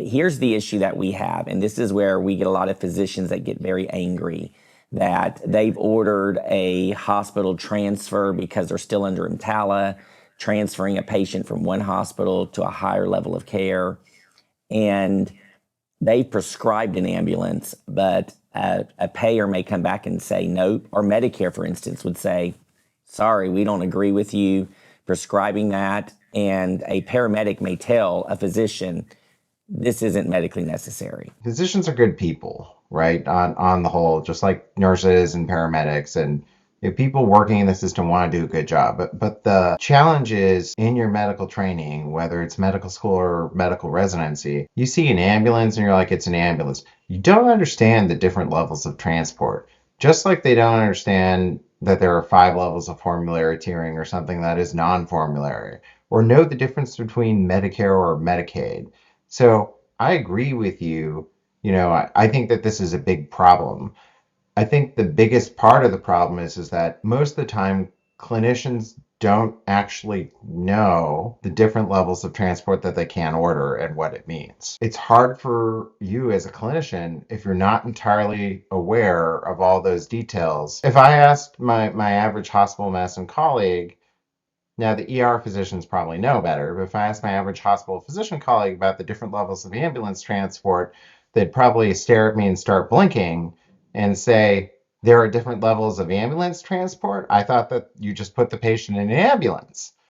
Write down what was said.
here's the issue that we have, and this is where we get a lot of physicians that get very angry that they've ordered a hospital transfer because they're still under EMTALA, transferring a patient from one hospital to a higher level of care. And they prescribed an ambulance, but a payer may come back and say no, or Medicare, for instance, would say, sorry, we don't agree with you prescribing that. And a paramedic may tell a physician, this isn't medically necessary. Physicians are good people, right? On the whole, just like nurses and paramedics and people working in the system want to do a good job. But the challenge is in your medical training, whether it's medical school or medical residency, you see an ambulance and you're like, it's an ambulance. You don't understand the different levels of transport. Just like they don't understand that there are 5 levels of formulary tiering or something that is non-formulary, or know the difference between Medicare or Medicaid. So I agree with you. I think that this is a big problem. I think the biggest part of the problem is that most of the time clinicians don't actually know the different levels of transport that they can order and what it means. It's hard for you as a clinician if you're not entirely aware of all those details. If I asked my average hospital medicine colleague, now, the ER physicians probably know better, but if I asked my average hospital physician colleague about the different levels of ambulance transport, they'd probably stare at me and start blinking and say, there are different levels of ambulance transport? I thought that you just put the patient in an ambulance.